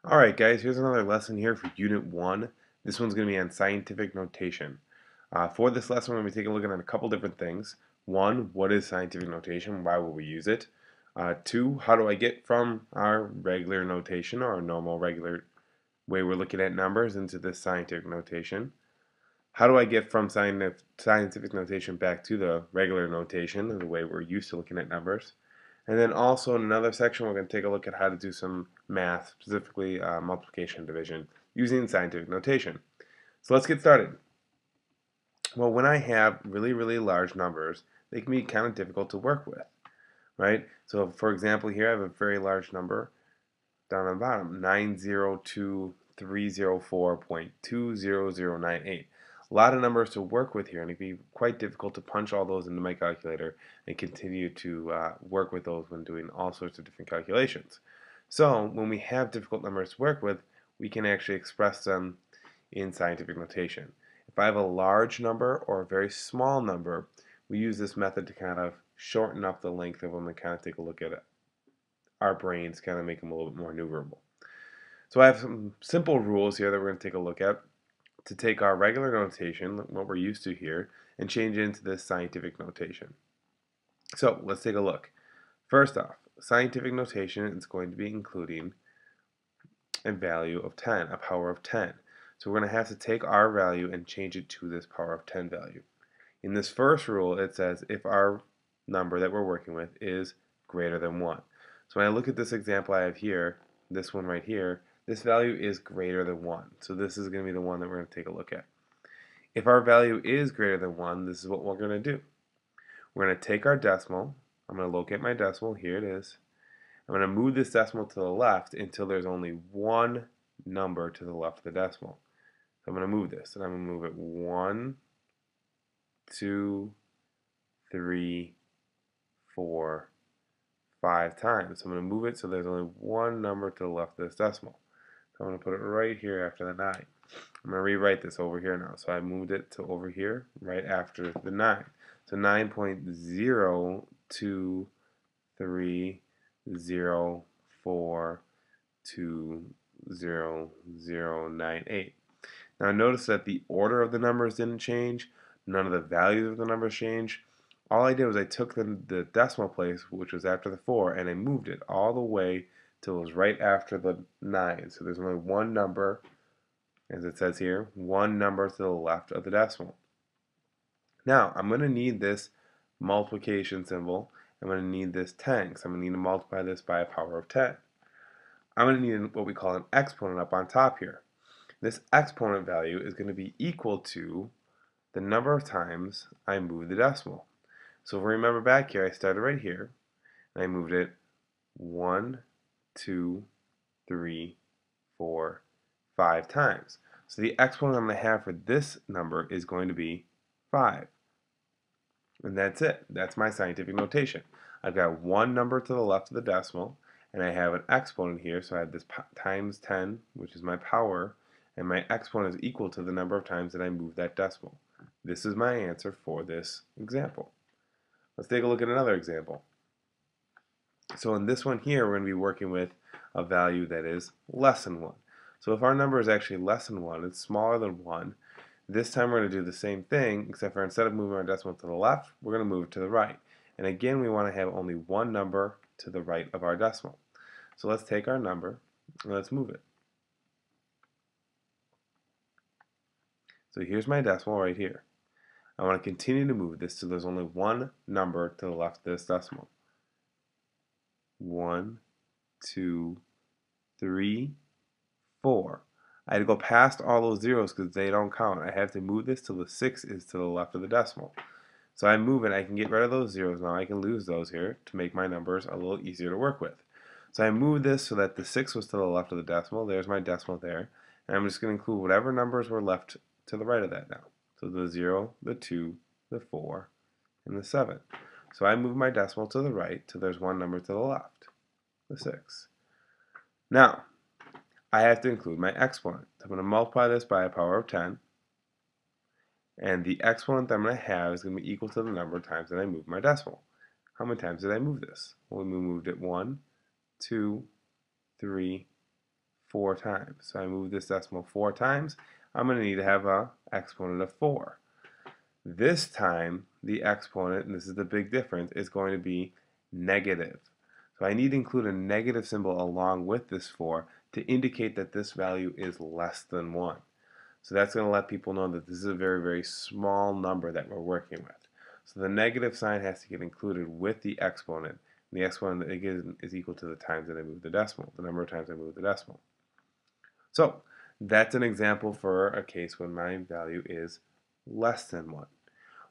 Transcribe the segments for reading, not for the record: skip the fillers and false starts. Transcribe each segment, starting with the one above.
Alright guys, here's another lesson here for Unit 1. This one's going to be on scientific notation. For this lesson we're going to be taking a look at a couple different things. One, what is scientific notation? Why will we use it? Two, how do I get from our regular notation or our normal regular way we're looking at numbers into this scientific notation? How do I get from scientific notation back to the regular notation, the way we're used to looking at numbers? And then also in another section, we're going to take a look at how to do some math, specifically multiplication and division, using scientific notation. So let's get started. Well, when I have really, really large numbers, they can be kind of difficult to work with, right? So for example, here I have a very large number down on the bottom, 902,304.20098. A lot of numbers to work with here, and it'd be quite difficult to punch all those into my calculator and continue to work with those when doing all sorts of different calculations. So when we have difficult numbers to work with, we can actually express them in scientific notation. If I have a large number or a very small number, we use this method to kind of shorten up the length of them and kind of take a look at it. Our brains, kind of make them a little bit more maneuverable. So I have some simple rules here that we're going to take a look at to take our regular notation, what we're used to here, and change it into this scientific notation. So let's take a look. First off, scientific notation is going to be including a value of 10, a power of 10. So we're going to have to take our value and change it to this power of 10 value. In this first rule, it says if our number that we're working with is greater than 1. So when I look at this example I have here, this one right here, this value is greater than 1. So this is going to be the one that we're going to take a look at. If our value is greater than 1, this is what we're going to do. We're going to take our decimal. I'm going to locate my decimal. Here it is. I'm going to move this decimal to the left until there's only one number to the left of the decimal. So I'm going to move this, and I'm going to move it 1, 2, 3, 4, 5 times. So I'm going to move it so there's only one number to the left of this decimal. So I'm going to put it right here after the 9. I'm going to rewrite this over here now. So I moved it to over here right after the 9. So 9.02304200098. Now notice that the order of the numbers didn't change. None of the values of the numbers changed. All I did was I took the decimal place, which was after the 4, and I moved it all the way till it was right after the 9. So there's only one number, as it says here, one number to the left of the decimal. Now, I'm going to need this multiplication symbol. I'm going to need this 10, because I'm going to need to multiply this by a power of 10. I'm going to need what we call an exponent up on top here. This exponent value is going to be equal to the number of times I move the decimal. So if we remember back here, I started right here, and I moved it 1, 2, 3, 4, 5 times. So the exponent I'm going to have for this number is going to be 5. And that's it. That's my scientific notation. I've got one number to the left of the decimal, and I have an exponent here, so I have this times 10, which is my power, and my exponent is equal to the number of times that I move that decimal. This is my answer for this example. Let's take a look at another example. So in this one here, we're going to be working with a value that is less than 1. So if our number is actually less than 1, it's smaller than 1, this time we're going to do the same thing, except for instead of moving our decimal to the left, we're going to move it to the right. And again, we want to have only one number to the right of our decimal. So let's take our number and let's move it. So here's my decimal right here. I want to continue to move this so there's only one number to the left of this decimal. 1, 2, 3, 4. I had to go past all those zeros because they don't count. I have to move this till the 6 is to the left of the decimal. So I move it, I can get rid of those zeros now. I can lose those here to make my numbers a little easier to work with. So I move this so that the 6 was to the left of the decimal. There's my decimal there. And I'm just going to include whatever numbers were left to the right of that now. So the 0, the 2, the 4, and the 7. So I move my decimal to the right till there's one number to the left, the 6. Now, I have to include my exponent. So I'm going to multiply this by a power of 10. And the exponent that I'm going to have is going to be equal to the number of times that I move my decimal. How many times did I move this? Well, we moved it 1, 2, 3, 4 times. So I move this decimal 4 times. I'm going to need to have a exponent of 4. This time, the exponent, and this is the big difference, is going to be negative. So I need to include a negative symbol along with this 4 to indicate that this value is less than 1. So that's going to let people know that this is a very, very small number that we're working with. So the negative sign has to get included with the exponent. And the exponent again is equal to the times that I move the decimal, the number of times I move the decimal. So that's an example for a case when my value is less than 1.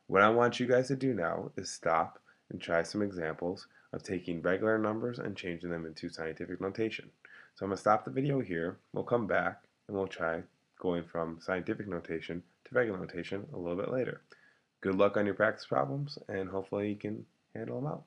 What I want you guys to do now is stop and try some examples of taking regular numbers and changing them into scientific notation. So I'm going to stop the video here, we'll come back, and we'll try going from scientific notation to regular notation a little bit later. Good luck on your practice problems, and hopefully you can handle them out.